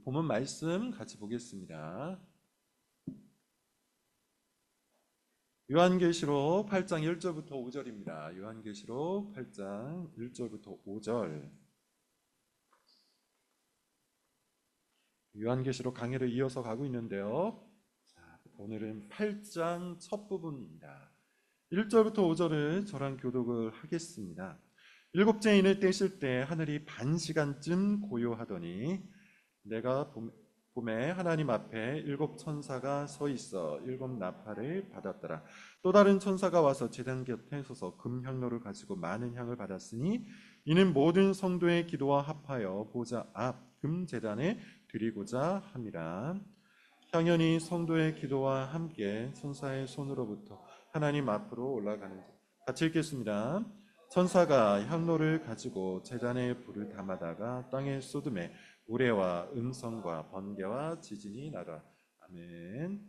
본문 말씀 같이 보겠습니다. 요한계시록 8장 1절부터 5절입니다. 요한계시록 8장 1절부터 5절. 요한계시록 강해를 이어서 가고 있는데요. 오늘은 8장 첫 부분입니다. 1절부터 5절을 저랑 교독을 하겠습니다. 일곱째 인을 떼실 때 하늘이 반시간쯤 고요하더니 내가 봄에 하나님 앞에 일곱 천사가 서 있어 일곱 나팔을 받았더라. 또 다른 천사가 와서 제단 곁에 서서 금향로를 가지고 많은 향을 받았으니 이는 모든 성도의 기도와 합하여 보좌 앞 금제단에 드리고자 함이라. 향연이 성도의 기도와 함께 천사의 손으로부터 하나님 앞으로 올라가는 것. 같이 읽겠습니다. 천사가 향로를 가지고 제단에 불을 담아다가 땅에 쏟음에 우레와 음성과 번개와 지진이 나라. 아멘.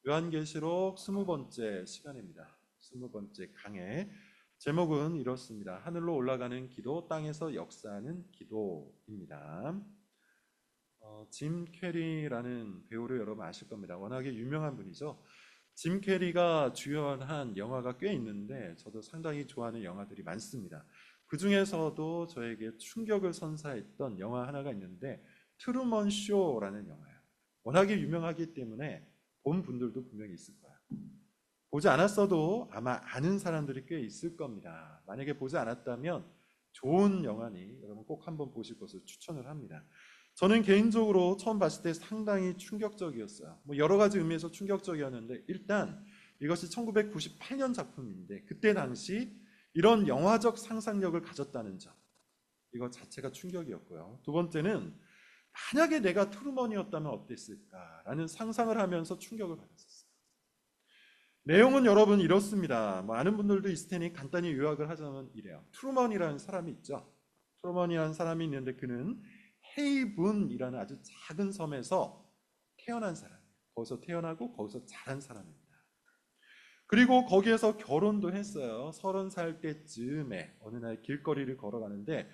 요한계시록 20번째 시간입니다. 20번째 강해. 제목은 이렇습니다. 하늘로 올라가는 기도, 땅에서 역사하는 기도입니다. 짐 캐리라는 배우를 여러분 아실 겁니다. 워낙에 유명한 분이죠. 짐 캐리가 주연한 영화가 꽤 있는데 저도 상당히 좋아하는 영화들이 많습니다. 그 중에서도 저에게 충격을 선사했던 영화 하나가 있는데 트루먼 쇼라는 영화예요. 워낙에 유명하기 때문에 본 분들도 분명히 있을 거예요. 보지 않았어도 아마 아는 사람들이 꽤 있을 겁니다. 만약에 보지 않았다면 좋은 영화니 여러분 꼭 한번 보실 것을 추천을 합니다. 저는 개인적으로 처음 봤을 때 상당히 충격적이었어요. 여러 가지 의미에서 충격적이었는데 일단 이것이 1998년 작품인데 그때 당시 이런 영화적 상상력을 가졌다는 점, 이거 자체가 충격이었고요. 두 번째는 만약에 내가 트루먼이었다면 어땠을까라는 상상을 하면서 충격을 받았었어요. 내용은 여러분 이렇습니다. 아는 분들도 있을 테니 간단히 요약을 하자면 이래요. 트루먼이라는 사람이 있죠. 트루먼이라는 사람이 있는데 그는 헤이븐이라는 아주 작은 섬에서 태어난 사람이에요. 거기서 태어나고 거기서 자란 사람입니다. 그리고 거기에서 결혼도 했어요. 30살 때쯤에 어느 날 길거리를 걸어가는데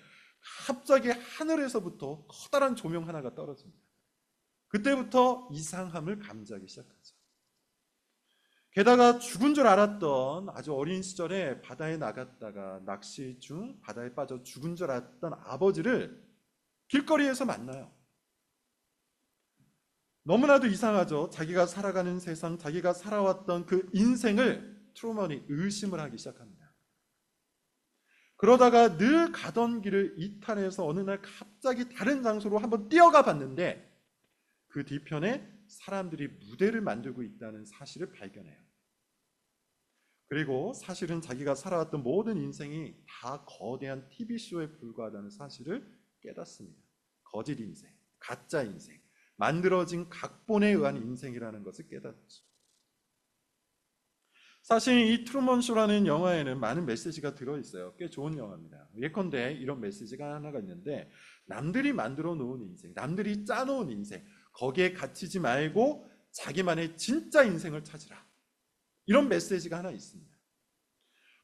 갑자기 하늘에서부터 커다란 조명 하나가 떨어집니다. 그때부터 이상함을 감지하기 시작하죠. 게다가 죽은 줄 알았던 아주 어린 시절에 바다에 나갔다가 낚시 중 바다에 빠져 죽은 줄 알았던 아버지를 길거리에서 만나요. 너무나도 이상하죠. 자기가 살아가는 세상, 자기가 살아왔던 그 인생을 트루먼이 의심을 하기 시작합니다. 그러다가 늘 가던 길을 이탈해서 어느 날 갑자기 다른 장소로 한번 뛰어가 봤는데 그 뒤편에 사람들이 무대를 만들고 있다는 사실을 발견해요. 그리고 사실은 자기가 살아왔던 모든 인생이 다 거대한 TV쇼에 불과하다는 사실을 깨닫습니다. 거짓 인생, 가짜 인생, 만들어진 각본에 의한 인생이라는 것을 깨닫죠. 사실 이 트루먼 쇼라는 영화에는 많은 메시지가 들어있어요. 꽤 좋은 영화입니다. 예컨대 이런 메시지가 하나가 있는데 남들이 만들어 놓은 인생, 남들이 짜놓은 인생, 거기에 갇히지 말고 자기만의 진짜 인생을 찾으라. 이런 메시지가 하나 있습니다.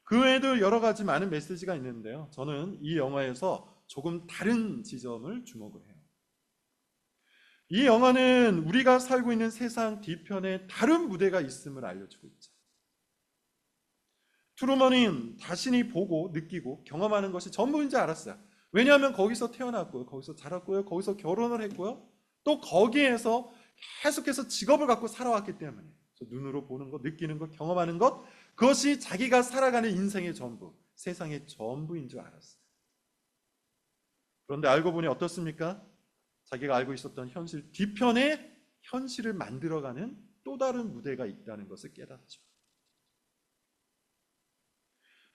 그 외에도 여러 가지 많은 메시지가 있는데요. 저는 이 영화에서 조금 다른 지점을 주목을 해요. 이 영화는 우리가 살고 있는 세상 뒤편에 다른 무대가 있음을 알려주고 있죠. 트루먼은 자신이 보고 느끼고 경험하는 것이 전부인지 알았어요. 왜냐하면 거기서 태어났고요, 거기서 자랐고요, 거기서 결혼을 했고요, 또 거기에서 계속해서 직업을 갖고 살아왔기 때문에 눈으로 보는 것, 느끼는 것, 경험하는 것, 그것이 자기가 살아가는 인생의 전부, 세상의 전부인 줄 알았어요. 그런데 알고 보니 어떻습니까? 자기가 알고 있었던 현실 뒤편에 현실을 만들어가는 또 다른 무대가 있다는 것을 깨닫죠.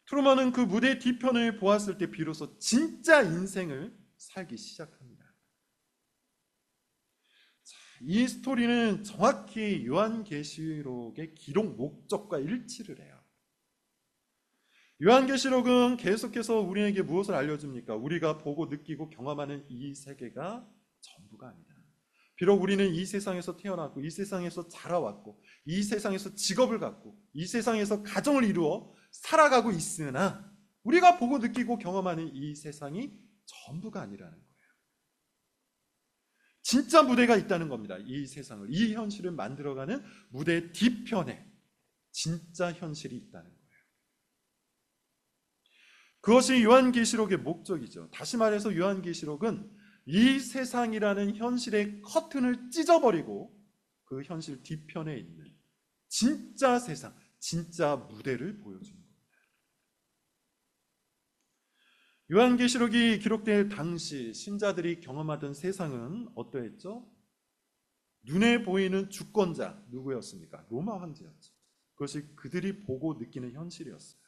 트루먼은 그 무대 뒤편을 보았을 때 비로소 진짜 인생을 살기 시작합니다. 이 스토리는 정확히 요한계시록의 기록 목적과 일치를 해요. 요한계시록은 계속해서 우리에게 무엇을 알려줍니까? 우리가 보고 느끼고 경험하는 이 세계가 전부가 아니다. 비록 우리는 이 세상에서 태어났고 이 세상에서 자라왔고 이 세상에서 직업을 갖고 이 세상에서 가정을 이루어 살아가고 있으나 우리가 보고 느끼고 경험하는 이 세상이 전부가 아니라는 거예요. 진짜 무대가 있다는 겁니다. 이 세상을, 이 현실을 만들어가는 무대 뒤편에 진짜 현실이 있다는 거예요. 그것이 요한계시록의 목적이죠. 다시 말해서 요한계시록은 이 세상이라는 현실의 커튼을 찢어버리고 그 현실 뒤편에 있는 진짜 세상, 진짜 무대를 보여주는 겁니다. 요한계시록이 기록될 당시 신자들이 경험하던 세상은 어떠했죠? 눈에 보이는 주권자, 누구였습니까? 로마 황제였죠. 그것이 그들이 보고 느끼는 현실이었어요.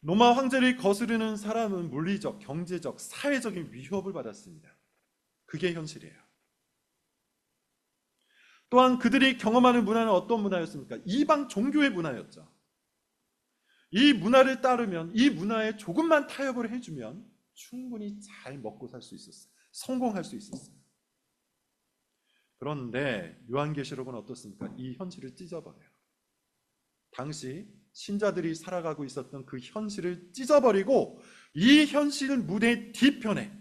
로마 황제를 거스르는 사람은 물리적, 경제적, 사회적인 위협을 받았습니다. 그게 현실이에요. 또한 그들이 경험하는 문화는 어떤 문화였습니까? 이방 종교의 문화였죠. 이 문화를 따르면, 이 문화에 조금만 타협을 해주면 충분히 잘 먹고 살 수 있었어요. 성공할 수 있었어요. 그런데 요한계시록은 어떻습니까? 이 현실을 찢어버려요. 당시 신자들이 살아가고 있었던 그 현실을 찢어버리고 이 현실 무대 뒤편에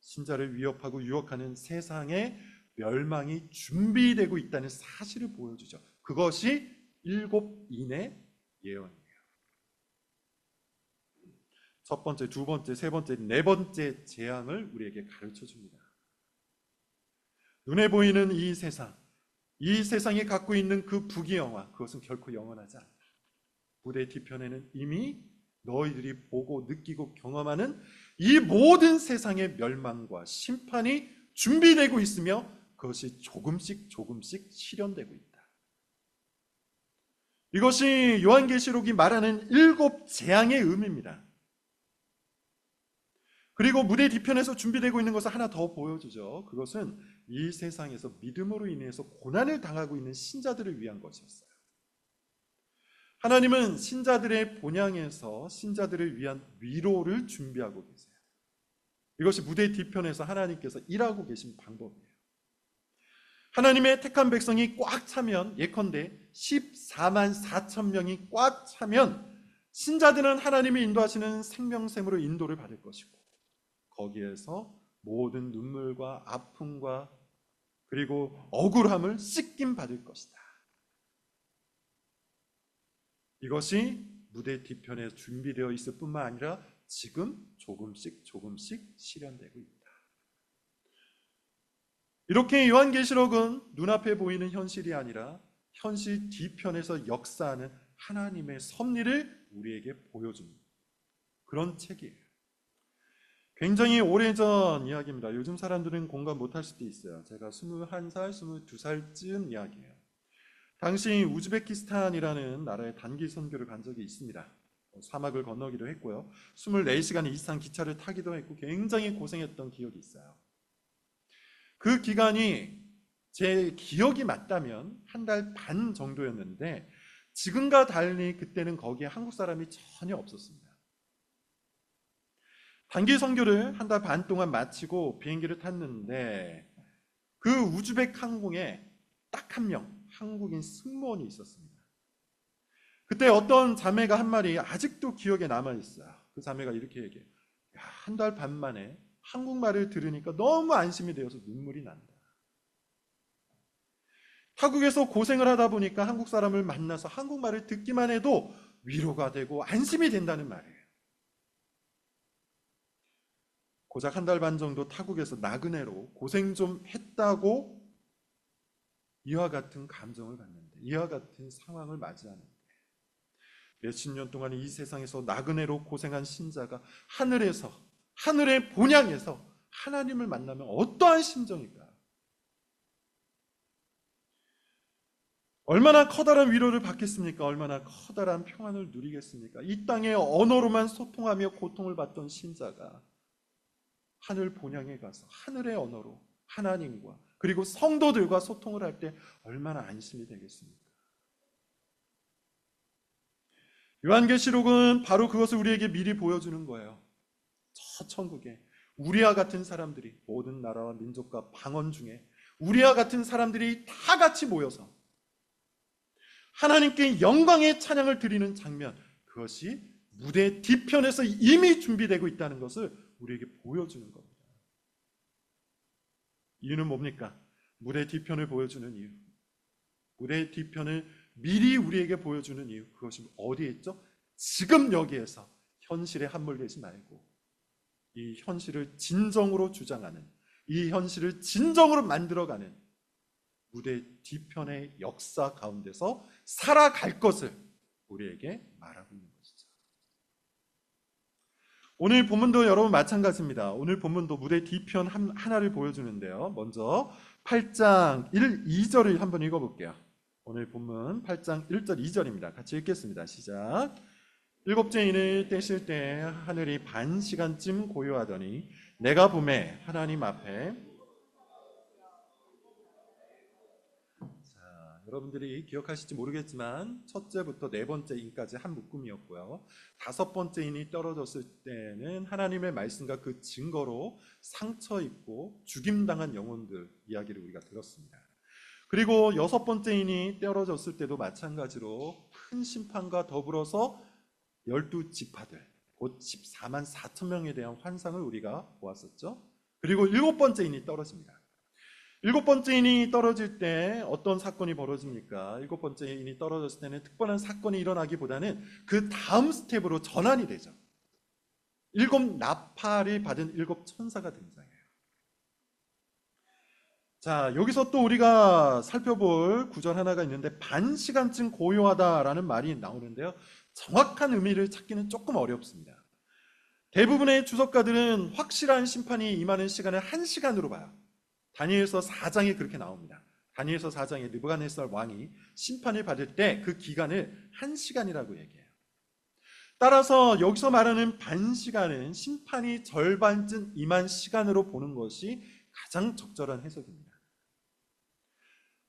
신자를 위협하고 유혹하는 세상의 멸망이 준비되고 있다는 사실을 보여주죠. 그것이 7인의 예언이에요. 첫 번째, 두 번째, 세 번째, 네 번째 재앙을 우리에게 가르쳐 줍니다. 눈에 보이는 이 세상, 이 세상이 갖고 있는 그 부귀영화, 그것은 결코 영원하지 않다. 무대 뒤편에는 이미 너희들이 보고 느끼고 경험하는 이 모든 세상의 멸망과 심판이 준비되고 있으며 그것이 조금씩 조금씩 실현되고 있다. 이것이 요한계시록이 말하는 7 재앙의 의미입니다. 그리고 무대 뒤편에서 준비되고 있는 것을 하나 더 보여주죠. 그것은 이 세상에서 믿음으로 인해서 고난을 당하고 있는 신자들을 위한 것이었어요. 하나님은 신자들의 본향에서 신자들을 위한 위로를 준비하고 계세요. 이것이 무대 뒤편에서 하나님께서 일하고 계신 방법이에요. 하나님의 택한 백성이 꽉 차면, 예컨대 14만 4천 명이 꽉 차면 신자들은 하나님이 인도하시는 생명샘으로 인도를 받을 것이고 거기에서 모든 눈물과 아픔과 그리고 억울함을 씻김 받을 것이다. 이것이 무대 뒤편에 준비되어 있을 뿐만 아니라 지금 조금씩 조금씩 실현되고 있다. 이렇게 요한계시록은 눈앞에 보이는 현실이 아니라 현실 뒤편에서 역사하는 하나님의 섭리를 우리에게 보여주는 그런 책이에요. 굉장히 오래전 이야기입니다. 요즘 사람들은 공감 못할 수도 있어요. 제가 21살, 22살쯤 이야기예요. 당시 우즈베키스탄이라는 나라에 단기 선교를 간 적이 있습니다. 사막을 건너기도 했고요. 24시간 이상 기차를 타기도 했고 굉장히 고생했던 기억이 있어요. 그 기간이 제 기억이 맞다면 1달 반 정도였는데 지금과 달리 그때는 거기에 한국 사람이 전혀 없었습니다. 단기 선교를 1달 반 동안 마치고 비행기를 탔는데 그 우즈벡 항공에 딱 1명 한국인 승무원이 있었습니다. 그때 어떤 자매가 한 말이 아직도 기억에 남아있어요. 그 자매가 이렇게 얘기해요. 1달 반 만에 한국말을 들으니까 너무 안심이 되어서 눈물이 난다. 타국에서 고생을 하다 보니까 한국 사람을 만나서 한국말을 듣기만 해도 위로가 되고 안심이 된다는 말이에요. 고작 1달 반 정도 타국에서 나그네로 고생 좀 했다고 이와 같은 감정을 갖는데, 이와 같은 상황을 맞이하는데 몇십 년 동안 이 세상에서 나그네로 고생한 신자가 하늘에서, 하늘의 본향에서 하나님을 만나면 어떠한 심정일까? 얼마나 커다란 위로를 받겠습니까? 얼마나 커다란 평안을 누리겠습니까? 이 땅의 언어로만 소통하며 고통을 받던 신자가 하늘 본향에 가서 하늘의 언어로 하나님과 그리고 성도들과 소통을 할 때 얼마나 안심이 되겠습니까? 요한계시록은 바로 그것을 우리에게 미리 보여주는 거예요. 저 천국에 우리와 같은 사람들이, 모든 나라와 민족과 방언 중에 우리와 같은 사람들이 다 같이 모여서 하나님께 영광의 찬양을 드리는 장면, 그것이 무대 뒤편에서 이미 준비되고 있다는 것을 우리에게 보여주는 겁니다. 이유는 뭡니까? 무대 뒤편을 보여주는 이유. 무대 뒤편을 미리 우리에게 보여주는 이유. 그것이 어디에 있죠? 지금 여기에서 현실에 함몰되지 말고 이 현실을 진정으로 주장하는, 이 현실을 진정으로 만들어가는 무대 뒤편의 역사 가운데서 살아갈 것을 우리에게 말하고 있는 것이죠. 오늘 본문도 여러분 마찬가지입니다. 오늘 본문도 무대 뒤편 하나를 보여주는데요. 먼저 8장 1, 2절을 한번 읽어볼게요. 오늘 본문 8장 1절 2절입니다. 같이 읽겠습니다. 시작. 일곱째 인을 떼실 때 하늘이 반 시간쯤 고요하더니 내가 보매 하나님 앞에. 자, 여러분들이 기억하실지 모르겠지만 첫째부터 네 번째 인까지 한 묶음이었고요. 다섯 번째 인이 떨어졌을 때는 하나님의 말씀과 그 증거로 상처 입고 죽임당한 영혼들 이야기를 우리가 들었습니다. 그리고 여섯 번째 인이 떨어졌을 때도 마찬가지로 큰 심판과 더불어서 12지파들 곧 14만 4천 명에 대한 환상을 우리가 보았었죠. 그리고 일곱 번째 인이 떨어집니다. 일곱 번째 인이 떨어질 때 어떤 사건이 벌어집니까? 일곱 번째 인이 떨어졌을 때는 특별한 사건이 일어나기보다는 그 다음 스텝으로 전환이 되죠. 일곱 나팔을 받은 일곱 천사가 등장해요. 자, 여기서 또 우리가 살펴볼 구절 하나가 있는데 반 시간쯤 고요하다라는 말이 나오는데요. 정확한 의미를 찾기는 조금 어렵습니다. 대부분의 주석가들은 확실한 심판이 임하는 시간을 1시간으로 봐요. 다니엘서 4장에 그렇게 나옵니다. 다니엘서 4장에 느부갓네살 왕이 심판을 받을 때 그 기간을 1시간이라고 얘기해요. 따라서 여기서 말하는 반 시간은 심판이 절반쯤 임한 시간으로 보는 것이 가장 적절한 해석입니다.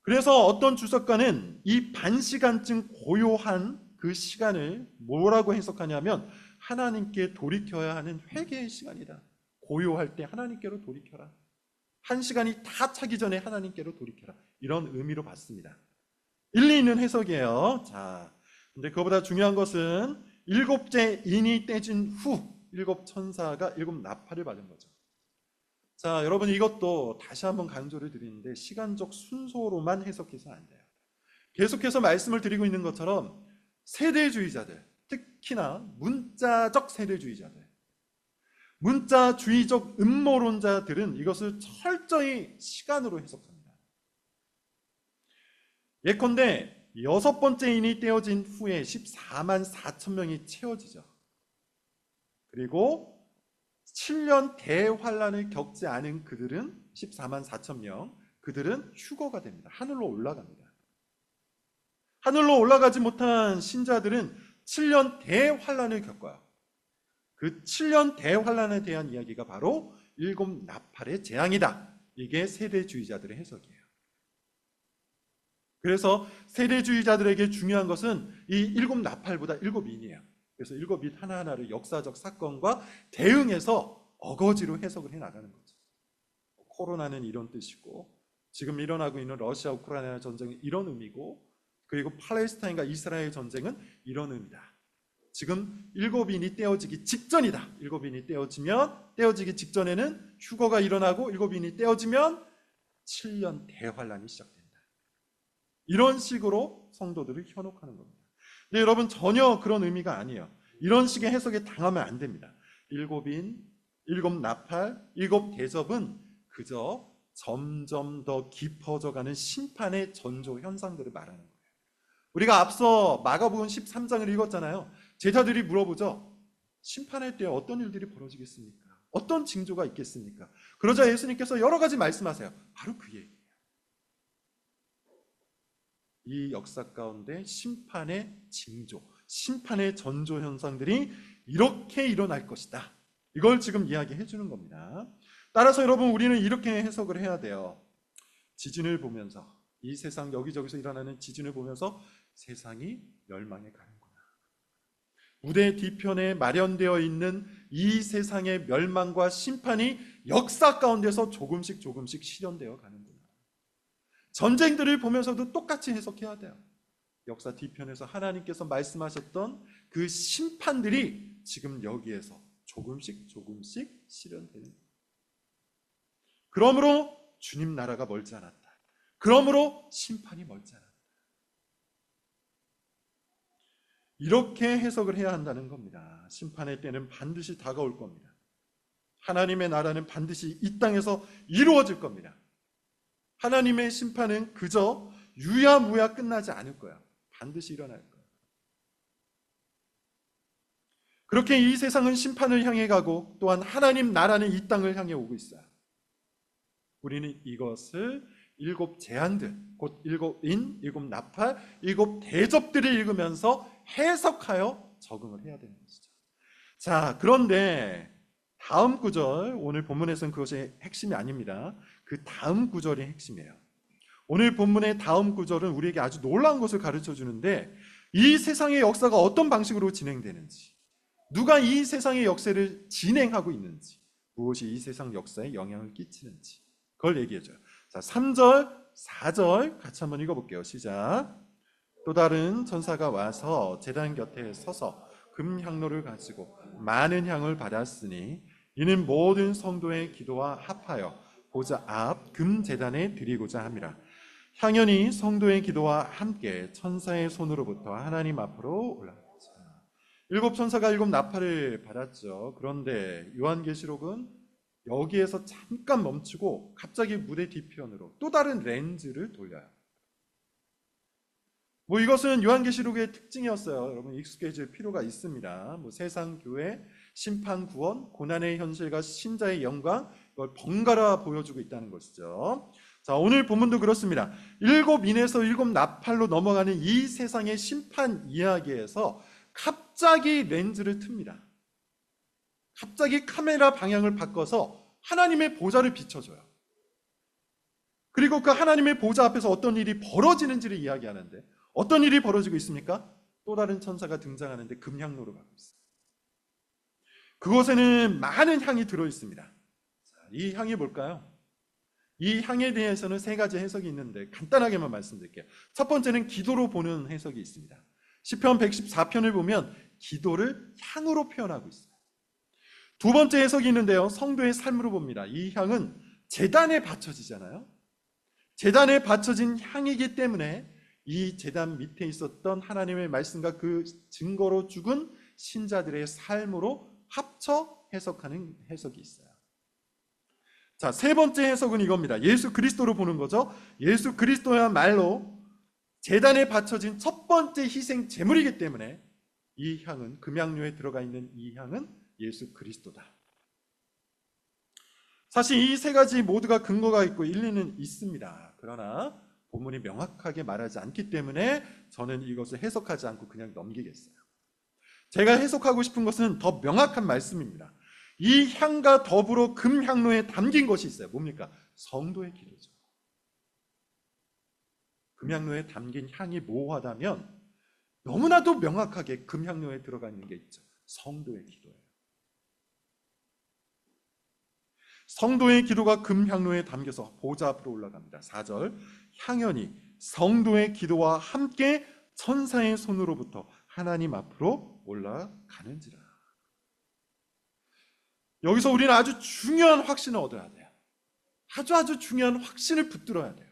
그래서 어떤 주석가는 이 반 시간쯤 고요한 그 시간을 뭐라고 해석하냐면 하나님께 돌이켜야 하는 회개의 시간이다. 고요할 때 하나님께로 돌이켜라. 한 시간이 다 차기 전에 하나님께로 돌이켜라. 이런 의미로 봤습니다. 일리 있는 해석이에요. 자, 근데 그보다 중요한 것은 일곱째 인이 떼진 후 일곱 천사가 일곱 나팔을 받은 거죠. 자, 여러분 이것도 다시 한번 강조를 드리는데 시간적 순서로만 해석해서는 안 돼요. 계속해서 말씀을 드리고 있는 것처럼 세대주의자들, 특히나 문자적 세대주의자들, 문자주의적 음모론자들은 이것을 철저히 시간으로 해석합니다. 예컨대 여섯 번째 인이 떼어진 후에 14만 4천 명이 채워지죠. 그리고 7년 대환란을 겪지 않은 그들은 14만 4천 명, 그들은 휴거가 됩니다. 하늘로 올라갑니다. 하늘로 올라가지 못한 신자들은 7년 대환란을 겪어요. 그 7년 대환란에 대한 이야기가 바로 일곱 나팔의 재앙이다. 이게 세대주의자들의 해석이에요. 그래서 세대주의자들에게 중요한 것은 이 일곱 나팔보다 일곱 인이에요. 그래서 일곱 인 하나하나를 역사적 사건과 대응해서 어거지로 해석을 해나가는 거죠. 코로나는 이런 뜻이고 지금 일어나고 있는 러시아 우크라이나 전쟁은 이런 의미고 그리고 팔레스타인과 이스라엘 전쟁은 이런 의미다. 지금 일곱 인이 떼어지기 직전이다. 일곱 인이 떼어지기 직전에는 휴거가 일어나고 일곱 인이 떼어지면 7년 대환란이 시작된다. 이런 식으로 성도들을 현혹하는 겁니다. 근데 여러분 전혀 그런 의미가 아니에요. 이런 식의 해석에 당하면 안 됩니다. 일곱 인, 일곱 나팔, 일곱 대접은 그저 점점 더 깊어져가는 심판의 전조 현상들을 말하는 거예요. 우리가 앞서 마가복음 13장을 읽었잖아요. 제자들이 물어보죠. 심판할 때 어떤 일들이 벌어지겠습니까? 어떤 징조가 있겠습니까? 그러자 예수님께서 여러 가지 말씀하세요. 바로 그 얘기예요. 이 역사 가운데 심판의 징조, 심판의 전조 현상들이 이렇게 일어날 것이다. 이걸 지금 이야기해 주는 겁니다. 따라서 여러분 우리는 이렇게 해석을 해야 돼요. 지진을 보면서 이 세상 여기저기서 일어나는 지진을 보면서 세상이 멸망에 가는구나. 무대 뒤편에 마련되어 있는 이 세상의 멸망과 심판이 역사 가운데서 조금씩 실현되어 가는구나. 전쟁들을 보면서도 똑같이 해석해야 돼요. 역사 뒤편에서 하나님께서 말씀하셨던 그 심판들이 지금 여기에서 조금씩 실현되는 거예요. 그러므로 주님 나라가 멀지 않았다. 그러므로 심판이 멀지 않았다. 이렇게 해석을 해야 한다는 겁니다. 심판의 때는 반드시 다가올 겁니다. 하나님의 나라는 반드시 이 땅에서 이루어질 겁니다. 하나님의 심판은 그저 유야무야 끝나지 않을 거야. 반드시 일어날 거야. 그렇게 이 세상은 심판을 향해 가고 또한 하나님 나라는 이 땅을 향해 오고 있어요. 우리는 이것을 7 재앙들, 곧 7인, 7 나팔, 7 대접들을 읽으면서 해석하여 적응을 해야 되는 것이죠. 자, 그런데 다음 구절, 오늘 본문에서는 그것이 핵심이 아닙니다. 그 다음 구절이 핵심이에요. 오늘 본문의 다음 구절은 우리에게 아주 놀라운 것을 가르쳐 주는데, 이 세상의 역사가 어떤 방식으로 진행되는지, 누가 이 세상의 역사를 진행하고 있는지, 무엇이 이 세상 역사에 영향을 끼치는지 그걸 얘기해줘요. 자, 3절, 4절 같이 한번 읽어볼게요. 시작. 또 다른 천사가 와서 제단 곁에 서서 금향로를 가지고 많은 향을 받았으니 이는 모든 성도의 기도와 합하여 보좌 앞 금제단에 드리고자 함이라. 향연이 성도의 기도와 함께 천사의 손으로부터 하나님 앞으로 올라갔다. 7 천사가 7 나팔을 받았죠. 그런데 요한계시록은 여기에서 잠깐 멈추고 갑자기 무대 뒤편으로 또 다른 렌즈를 돌려요. 이것은 요한계시록의 특징이었어요. 여러분 익숙해질 필요가 있습니다. 세상 교회, 심판 구원, 고난의 현실과 신자의 영광, 이걸 번갈아 보여주고 있다는 것이죠. 자, 오늘 본문도 그렇습니다. 7인에서 7 나팔로 넘어가는 이 세상의 심판 이야기에서 갑자기 렌즈를 틉니다. 갑자기 카메라 방향을 바꿔서 하나님의 보좌를 비춰줘요. 그리고 그 하나님의 보좌 앞에서 어떤 일이 벌어지는지를 이야기하는데, 어떤 일이 벌어지고 있습니까? 또 다른 천사가 등장하는데 금향로로 가고 있어요. 그곳에는 많은 향이 들어있습니다. 자, 이 향이 뭘까요? 이 향에 대해서는 3가지 해석이 있는데 간단하게만 말씀드릴게요. 첫 번째는 기도로 보는 해석이 있습니다. 시편 114편을 보면 기도를 향으로 표현하고 있어요. 두 번째 해석이 있는데요, 성도의 삶으로 봅니다. 이 향은 제단에 바쳐지잖아요. 제단에 바쳐진 향이기 때문에 이 제단 밑에 있었던 하나님의 말씀과 그 증거로 죽은 신자들의 삶으로 합쳐 해석하는 해석이 있어요. 자, 3번째 해석은 이겁니다. 예수 그리스도로 보는 거죠. 예수 그리스도야말로 제단에 바쳐진 첫 번째 희생 제물이기 때문에 이 향은, 금향료에 들어가 있는 이 향은 예수 그리스도다. 사실 이 3가지 모두가 근거가 있고 일리는 있습니다. 그러나 본문이 명확하게 말하지 않기 때문에 저는 이것을 해석하지 않고 그냥 넘기겠어요. 제가 해석하고 싶은 것은 더 명확한 말씀입니다. 이 향과 더불어 금향로에 담긴 것이 있어요. 뭡니까? 성도의 기도죠. 금향로에 담긴 향이 모호하다면 너무나도 명확하게 금향로에 들어가 있는 게 있죠. 성도의 기도예요. 성도의 기도가 금향로에 담겨서 보좌 앞으로 올라갑니다. 4절, 향연이 성도의 기도와 함께 천사의 손으로부터 하나님 앞으로 올라가는지라. 여기서 우리는 아주 중요한 확신을 얻어야 돼요. 아주 중요한 확신을 붙들어야 돼요.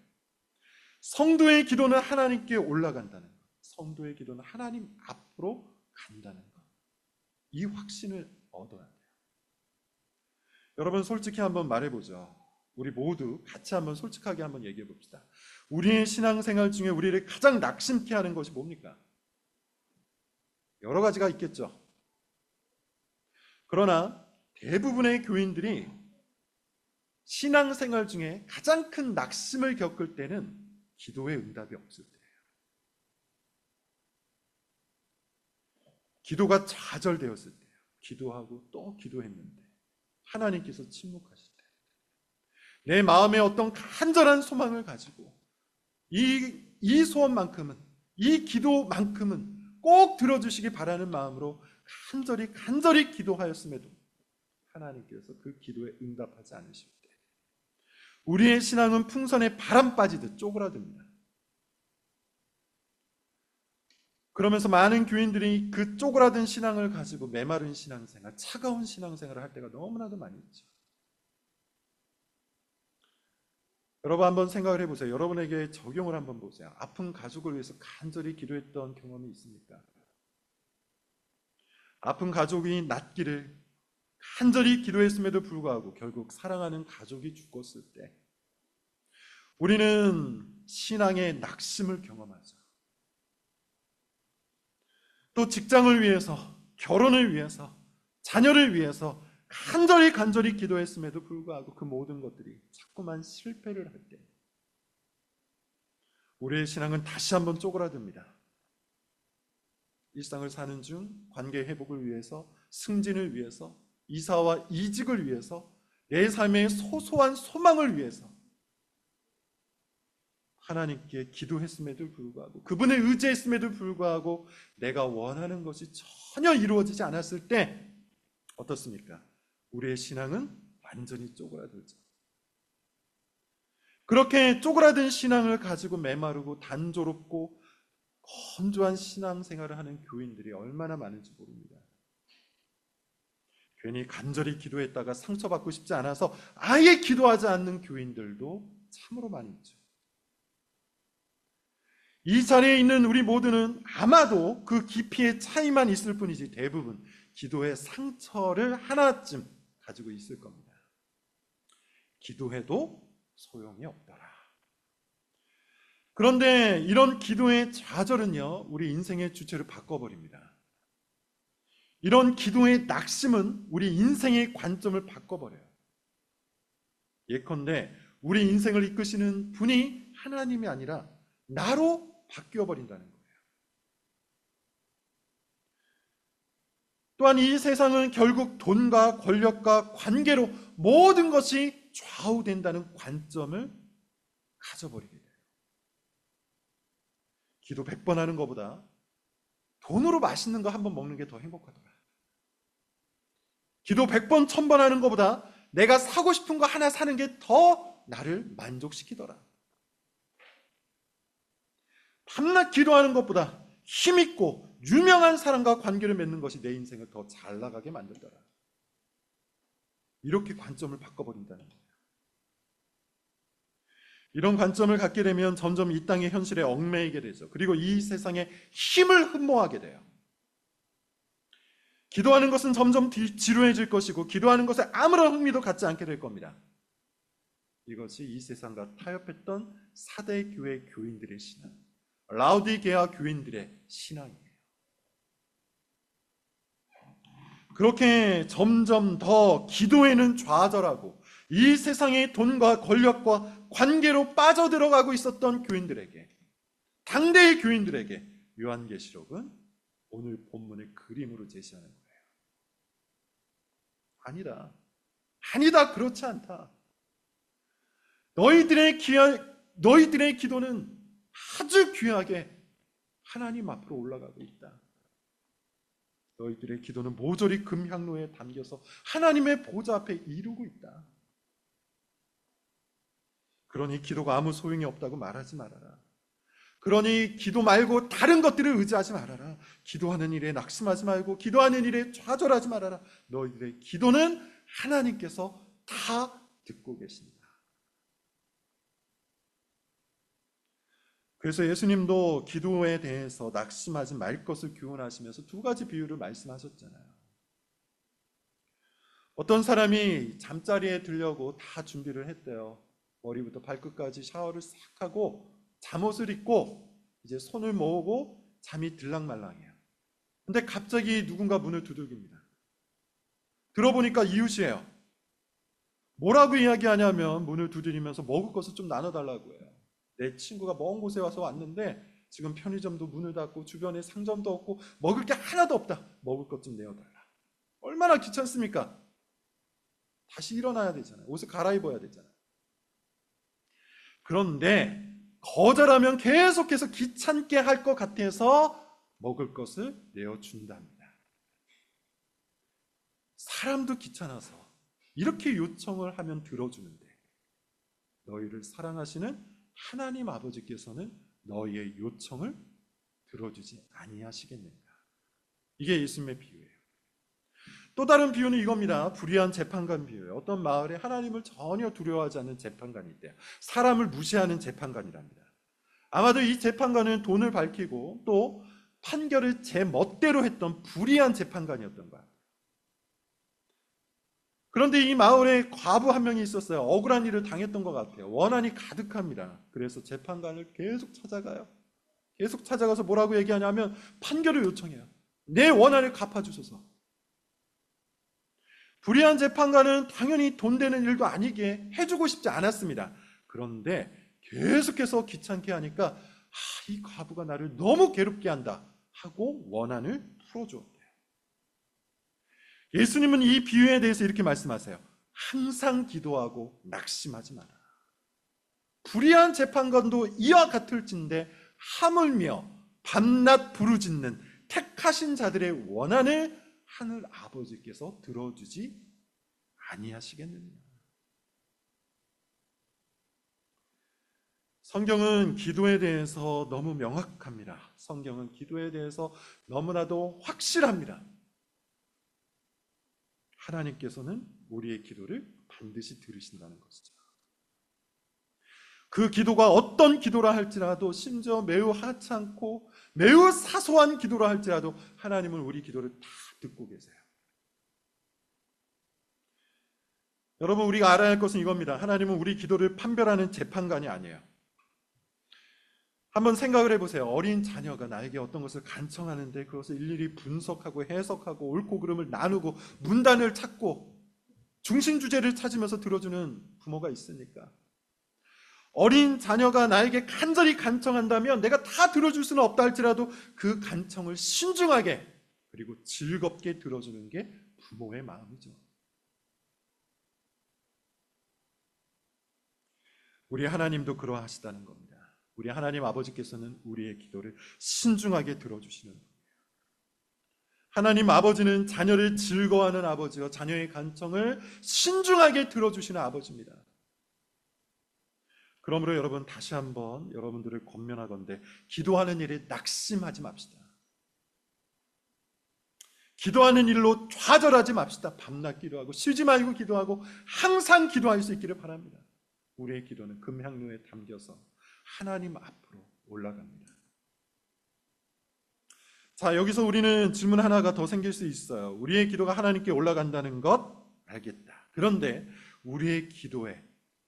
성도의 기도는 하나님께 올라간다는 것, 성도의 기도는 하나님 앞으로 간다는 것, 이 확신을 얻어야 돼요. 여러분 솔직히 한번 말해보죠. 우리 모두 같이 한번 솔직하게 한번 얘기해 봅시다. 우리의 신앙생활 중에 우리를 가장 낙심케 하는 것이 뭡니까? 여러 가지가 있겠죠. 그러나 대부분의 교인들이 신앙생활 중에 가장 큰 낙심을 겪을 때는 기도의 응답이 없을 때예요. 기도가 좌절되었을 때예요. 기도하고 또 기도했는데 하나님께서 침묵하실 때, 내 마음에 어떤 간절한 소망을 가지고 이 소원만큼은, 이 기도만큼은 꼭 들어주시기 바라는 마음으로 간절히 기도하였음에도 하나님께서 그 기도에 응답하지 않으실 때 우리의 신앙은 풍선에 바람 빠지듯 쪼그라듭니다. 그러면서 많은 교인들이 그 쪼그라든 신앙을 가지고 메마른 신앙생활, 차가운 신앙생활을 할 때가 너무나도 많이 있죠. 여러분 한번 생각을 해보세요. 여러분에게 적용을 한번 보세요. 아픈 가족을 위해서 간절히 기도했던 경험이 있습니까? 아픈 가족이 낫기를 간절히 기도했음에도 불구하고 결국 사랑하는 가족이 죽었을 때 우리는 신앙의 낙심을 경험하죠. 또 직장을 위해서, 결혼을 위해서, 자녀를 위해서 간절히 기도했음에도 불구하고 그 모든 것들이 자꾸만 실패를 할 때 우리의 신앙은 다시 한번 쪼그라듭니다. 일상을 사는 중 관계 회복을 위해서, 승진을 위해서, 이사와 이직을 위해서, 내 삶의 소소한 소망을 위해서 하나님께 기도했음에도 불구하고, 그분을 의지했음에도 불구하고 내가 원하는 것이 전혀 이루어지지 않았을 때 어떻습니까? 우리의 신앙은 완전히 쪼그라들죠. 그렇게 쪼그라든 신앙을 가지고 메마르고 단조롭고 건조한 신앙생활을 하는 교인들이 얼마나 많은지 모릅니다. 괜히 간절히 기도했다가 상처받고 싶지 않아서 아예 기도하지 않는 교인들도 참으로 많이 있죠. 이 자리에 있는 우리 모두는 아마도 그 깊이의 차이만 있을 뿐이지 대부분 기도의 상처를 하나쯤 가지고 있을 겁니다. 기도해도 소용이 없더라. 그런데 이런 기도의 좌절은요, 우리 인생의 주체를 바꿔버립니다. 이런 기도의 낙심은 우리 인생의 관점을 바꿔버려요. 예컨대 우리 인생을 이끄시는 분이 하나님이 아니라 나로 바뀌어버린다는 거예요. 또한 이 세상은 결국 돈과 권력과 관계로 모든 것이 좌우된다는 관점을 가져버리게 돼요. 기도 100번 하는 것보다 돈으로 맛있는 거 한 번 먹는 게 더 행복하더라. 기도 100번, 1000번 하는 것보다 내가 사고 싶은 거 하나 사는 게 더 나를 만족시키더라. 밤낮 기도하는 것보다 힘있고 유명한 사람과 관계를 맺는 것이 내 인생을 더 잘 나가게 만들더라. 이렇게 관점을 바꿔버린다는 거예요. 이런 관점을 갖게 되면 점점 이 땅의 현실에 얽매이게 되죠. 그리고 이 세상에 힘을 흠모하게 돼요. 기도하는 것은 점점 지루해질 것이고 기도하는 것에 아무런 흥미도 갖지 않게 될 겁니다. 이것이 이 세상과 타협했던 사대 교회 교인들의 신앙, 라우디게아 교인들의 신앙이에요. 그렇게 점점 더 기도에는 좌절하고 이 세상의 돈과 권력과 관계로 빠져들어가고 있었던 교인들에게, 당대의 교인들에게 요한계시록은 오늘 본문의 그림으로 제시하는 거예요. 아니다, 그렇지 않다. 너희들의 기도는 아주 귀하게 하나님 앞으로 올라가고 있다. 너희들의 기도는 모조리 금향로에 담겨서 하나님의 보좌 앞에 이루고 있다. 그러니 기도가 아무 소용이 없다고 말하지 말아라. 그러니 기도 말고 다른 것들을 의지하지 말아라. 기도하는 일에 낙심하지 말고 기도하는 일에 좌절하지 말아라. 너희들의 기도는 하나님께서 다 듣고 계신다. 그래서 예수님도 기도에 대해서 낙심하지 말 것을 교훈하시면서 두 가지 비유를 말씀하셨잖아요. 어떤 사람이 잠자리에 들려고 다 준비를 했대요. 머리부터 발끝까지 샤워를 싹 하고 잠옷을 입고 이제 손을 모으고 잠이 들락말락해요. 근데 갑자기 누군가 문을 두들깁니다. 들어보니까 이웃이에요. 뭐라고 이야기하냐면 문을 두드리면서 먹을 것을 좀 나눠달라고 해요. 내 친구가 먼 곳에 와서 왔는데 지금 편의점도 문을 닫고 주변에 상점도 없고 먹을 게 하나도 없다. 먹을 것 좀 내어달라. 얼마나 귀찮습니까? 다시 일어나야 되잖아요. 옷을 갈아입어야 되잖아요. 그런데 거절하면 계속해서 귀찮게 할 것 같아서 먹을 것을 내어준답니다. 사람도 귀찮아서 이렇게 요청을 하면 들어주는데 너희를 사랑하시는 하나님 아버지께서는 너희의 요청을 들어주지 아니하시겠는가? 이게 예수님의 비유예요. 또 다른 비유는 이겁니다. 불의한 재판관 비유예요. 어떤 마을에 하나님을 전혀 두려워하지 않는 재판관이 있대요. 사람을 무시하는 재판관이랍니다. 아마도 이 재판관은 돈을 밝히고 또 판결을 제 멋대로 했던 불의한 재판관이었던 거야. 그런데 이 마을에 과부 한 명이 있었어요. 억울한 일을 당했던 것 같아요. 원한이 가득합니다. 그래서 재판관을 계속 찾아가요. 계속 찾아가서 뭐라고 얘기하냐면 판결을 요청해요. 내 원한을 갚아주소서. 불의한 재판관은 당연히 돈 되는 일도 아니게 해주고 싶지 않았습니다. 그런데 계속해서 귀찮게 하니까 이 과부가 나를 너무 괴롭게 한다 하고 원한을 풀어주었대요. 예수님은 이 비유에 대해서 이렇게 말씀하세요. 항상 기도하고 낙심하지 마라. 불의한 재판관도 이와 같을진데 하물며 밤낮 부르짖는 택하신 자들의 원한을 하늘 아버지께서 들어주지 아니하시겠느냐. 성경은 기도에 대해서 너무 명확합니다. 성경은 기도에 대해서 너무나도 확실합니다. 하나님께서는 우리의 기도를 반드시 들으신다는 것이죠. 그 기도가 어떤 기도라 할지라도, 심지어 매우 하찮고 매우 사소한 기도라 할지라도 하나님은 우리 기도를 다 듣고 계세요. 여러분, 우리가 알아야 할 것은 이겁니다. 하나님은 우리 기도를 판별하는 재판관이 아니에요. 한번 생각을 해보세요. 어린 자녀가 나에게 어떤 것을 간청하는데 그것을 일일이 분석하고 해석하고 옳고 그름을 나누고 문단을 찾고 중심 주제를 찾으면서 들어주는 부모가 있으니까. 어린 자녀가 나에게 간절히 간청한다면 내가 다 들어줄 수는 없다 할지라도 그 간청을 신중하게 그리고 즐겁게 들어주는 게 부모의 마음이죠. 우리 하나님도 그러하시다는 겁니다. 우리 하나님 아버지께서는 우리의 기도를 신중하게 들어주시는 거예요. 하나님 아버지는 자녀를 즐거워하는 아버지요, 자녀의 간청을 신중하게 들어주시는 아버지입니다. 그러므로 여러분, 다시 한번 여러분들을 권면하건대 기도하는 일에 낙심하지 맙시다. 기도하는 일로 좌절하지 맙시다. 밤낮 기도하고 쉬지 말고 기도하고 항상 기도할 수 있기를 바랍니다. 우리의 기도는 금향로에 담겨서 하나님 앞으로 올라갑니다. 자, 여기서 우리는 질문 하나가 더 생길 수 있어요. 우리의 기도가 하나님께 올라간다는 것 알겠다. 그런데 우리의 기도에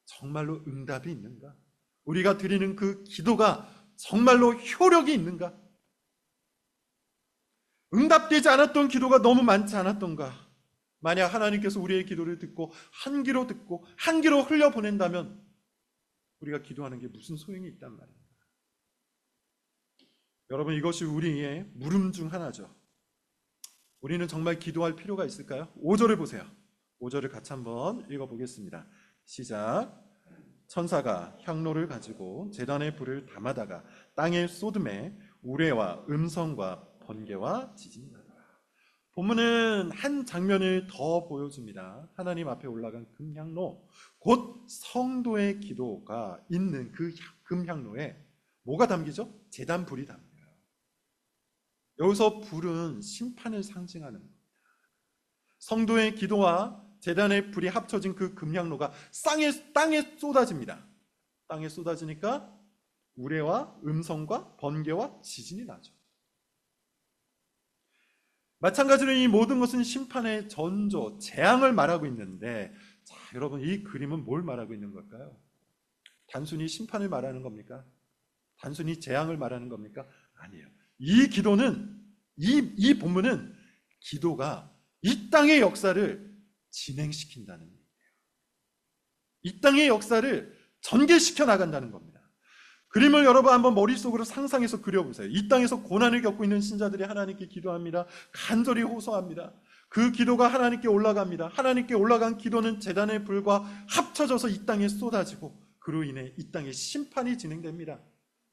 정말로 응답이 있는가? 우리가 드리는 그 기도가 정말로 효력이 있는가? 응답되지 않았던 기도가 너무 많지 않았던가? 만약 하나님께서 우리의 기도를 듣고 한 귀로 흘려보낸다면 우리가 기도하는 게 무슨 소용이 있단 말입니다. 여러분, 이것이 우리의 물음 중 하나죠. 우리는 정말 기도할 필요가 있을까요? 5절을 보세요. 5절을 같이 한번 읽어보겠습니다. 시작. 천사가 향로를 가지고 제단에 불을 담아다가 땅에 쏟음에 우레와 음성과 번개와 지진이 나더라. 본문은 한 장면을 더 보여줍니다. 하나님 앞에 올라간 금향로, 곧 성도의 기도가 있는 그 금향로에 뭐가 담기죠? 제단 불이 담겨요. 여기서 불은 심판을 상징하는 겁니다. 성도의 기도와 제단의 불이 합쳐진 그 금향로가 땅에 쏟아집니다. 땅에 쏟아지니까 우레와 음성과 번개와 지진이 나죠. 마찬가지로 이 모든 것은 심판의 전조, 재앙을 말하고 있는데, 자, 여러분, 이 그림은 뭘 말하고 있는 걸까요? 단순히 심판을 말하는 겁니까? 단순히 재앙을 말하는 겁니까? 아니에요. 이 기도는, 이 본문은 기도가 이 땅의 역사를 진행시킨다는 얘기예요. 이 땅의 역사를 전개시켜 나간다는 겁니다. 그림을 여러분 한번 머릿속으로 상상해서 그려보세요. 이 땅에서 고난을 겪고 있는 신자들이 하나님께 기도합니다. 간절히 호소합니다. 그 기도가 하나님께 올라갑니다. 하나님께 올라간 기도는 제단의 불과 합쳐져서 이 땅에 쏟아지고 그로 인해 이 땅에 심판이 진행됩니다.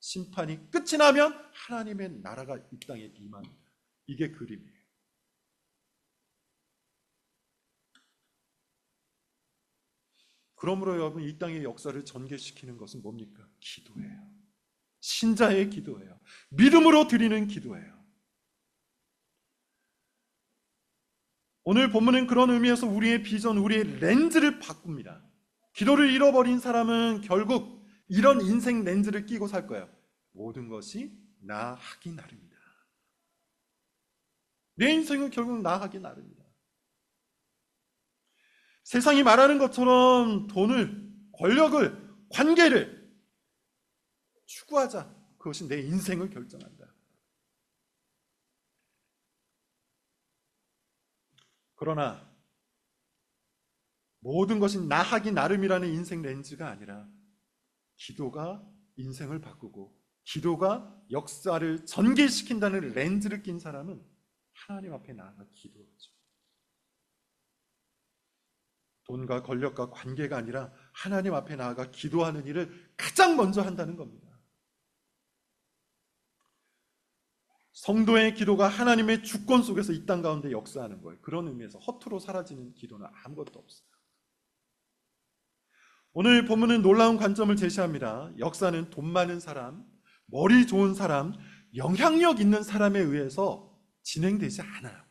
심판이 끝이 나면 하나님의 나라가 이 땅에 임합니다. 이게 그림이에요. 그러므로 여러분, 이 땅의 역사를 전개시키는 것은 뭡니까? 기도예요. 신자의 기도예요. 믿음으로 드리는 기도예요. 오늘 본문은 그런 의미에서 우리의 비전, 우리의 렌즈를 바꿉니다. 기도를 잃어버린 사람은 결국 이런 인생 렌즈를 끼고 살 거예요. 모든 것이 나 하기 나름이다. 내 인생은 결국 나 하기 나름이다. 세상이 말하는 것처럼 돈을, 권력을, 관계를 추구하자. 그것이 내 인생을 결정한다. 그러나 모든 것이 나 하기 나름이라는 인생 렌즈가 아니라 기도가 인생을 바꾸고 기도가 역사를 전개시킨다는 렌즈를 낀 사람은 하나님 앞에 나아가 기도하죠. 돈과 권력과 관계가 아니라 하나님 앞에 나아가 기도하는 일을 가장 먼저 한다는 겁니다. 성도의 기도가 하나님의 주권 속에서 이 땅 가운데 역사하는 거예요. 그런 의미에서 허투루 사라지는 기도는 아무것도 없어요. 오늘 본문은 놀라운 관점을 제시합니다. 역사는 돈 많은 사람, 머리 좋은 사람, 영향력 있는 사람에 의해서 진행되지 않아요.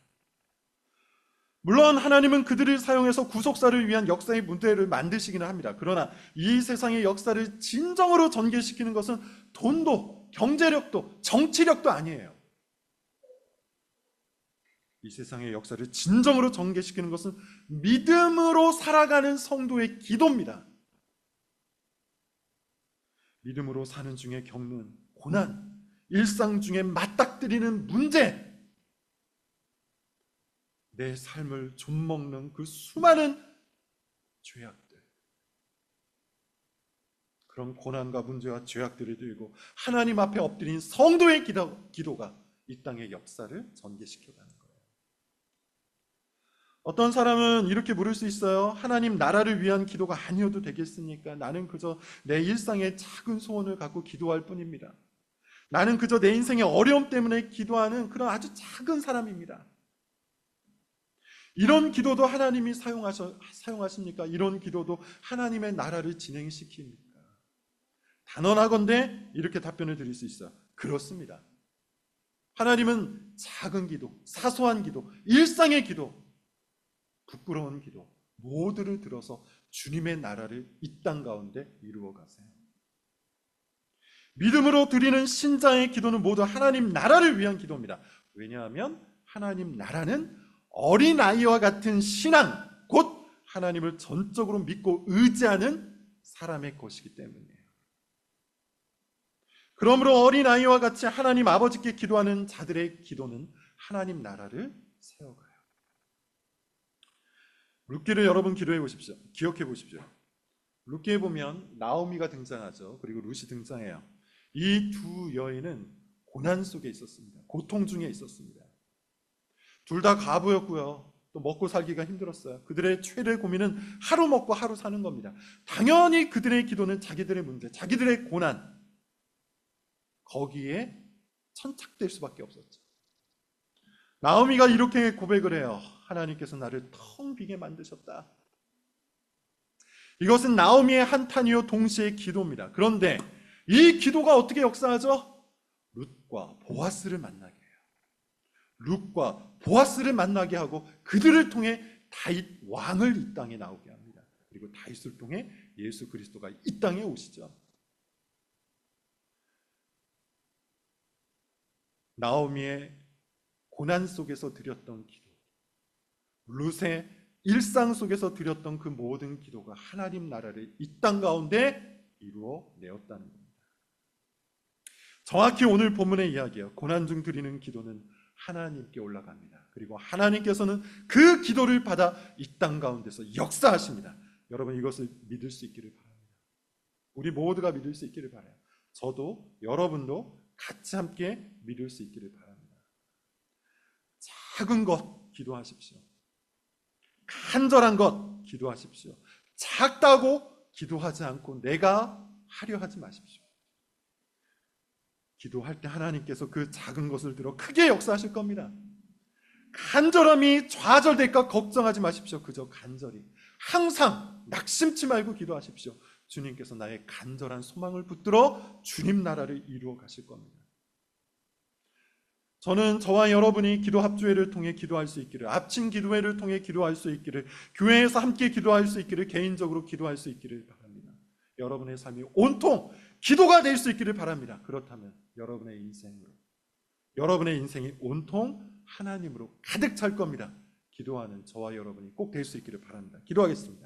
물론 하나님은 그들을 사용해서 구속사를 위한 역사의 무대를 만드시기는 합니다. 그러나 이 세상의 역사를 진정으로 전개시키는 것은 돈도, 경제력도, 정치력도 아니에요. 이 세상의 역사를 진정으로 전개시키는 것은 믿음으로 살아가는 성도의 기도입니다. 믿음으로 사는 중에 겪는 고난, 일상 중에 맞닥뜨리는 문제, 내 삶을 좀먹는 그 수많은 죄악들, 그런 고난과 문제와 죄악들을 들고 하나님 앞에 엎드린 성도의 기도가 이 땅의 역사를 전개시켜가는 거예요. 어떤 사람은 이렇게 물을 수 있어요. 하나님 나라를 위한 기도가 아니어도 되겠습니까? 나는 그저 내 일상의 작은 소원을 갖고 기도할 뿐입니다. 나는 그저 내 인생의 어려움 때문에 기도하는 그런 아주 작은 사람입니다. 이런 기도도 하나님이 사용하십니까? 이런 기도도 하나님의 나라를 진행시킵니까? 단언하건대 이렇게 답변을 드릴 수 있어요. 그렇습니다. 하나님은 작은 기도, 사소한 기도, 일상의 기도, 부끄러운 기도 모두를 들어서 주님의 나라를 이 땅 가운데 이루어 가세요. 믿음으로 드리는 신자의 기도는 모두 하나님 나라를 위한 기도입니다. 왜냐하면 하나님 나라는 어린아이와 같은 신앙, 곧 하나님을 전적으로 믿고 의지하는 사람의 것이기 때문이에요. 그러므로 어린아이와 같이 하나님 아버지께 기도하는 자들의 기도는 하나님 나라를 세워가요. 룻기를 여러분 기도해 보십시오. 기억해 보십시오. 룻기에 보면 나오미가 등장하죠. 그리고 룻이 등장해요. 이 두 여인은 고난 속에 있었습니다. 고통 중에 있었습니다. 둘 다 과부였고요. 또 먹고 살기가 힘들었어요. 그들의 최대 고민은 하루 먹고 하루 사는 겁니다. 당연히 그들의 기도는 자기들의 문제, 자기들의 고난, 거기에 천착될 수밖에 없었죠. 나오미가 이렇게 고백을 해요. 하나님께서 나를 텅 비게 만드셨다. 이것은 나오미의 한탄이요 동시에 기도입니다. 그런데 이 기도가 어떻게 역사하죠? 룻과 보아스를 만나게 해요. 룻과 보아스를 만나게 하고 그들을 통해 다윗 왕을 이 땅에 나오게 합니다. 그리고 다윗을 통해 예수 그리스도가 이 땅에 오시죠. 나오미의 고난 속에서 드렸던 기도, 룻의 일상 속에서 드렸던 그 모든 기도가 하나님 나라를 이 땅 가운데 이루어 내었다는 겁니다. 정확히 오늘 본문의 이야기예요. 고난 중 드리는 기도는 하나님께 올라갑니다. 그리고 하나님께서는 그 기도를 받아 이 땅 가운데서 역사하십니다. 여러분 이것을 믿을 수 있기를 바랍니다. 우리 모두가 믿을 수 있기를 바라요. 저도 여러분도 같이 함께 믿을 수 있기를 바랍니다. 작은 것 기도하십시오. 간절한 것 기도하십시오. 작다고 기도하지 않고 내가 하려 하지 마십시오. 기도할 때 하나님께서 그 작은 것을 들어 크게 역사하실 겁니다. 간절함이 좌절될까 걱정하지 마십시오. 그저 간절히 항상 낙심치 말고 기도하십시오. 주님께서 나의 간절한 소망을 붙들어 주님 나라를 이루어 가실 겁니다. 저는 저와 여러분이 기도 합주회를 통해 기도할 수 있기를, 합친 기도회를 통해 기도할 수 있기를, 교회에서 함께 기도할 수 있기를, 개인적으로 기도할 수 있기를 바랍니다. 여러분의 삶이 온통 기도가 될 수 있기를 바랍니다. 그렇다면 여러분의 인생이 온통 하나님으로 가득 찰 겁니다. 기도하는 저와 여러분이 꼭 될 수 있기를 바랍니다. 기도하겠습니다.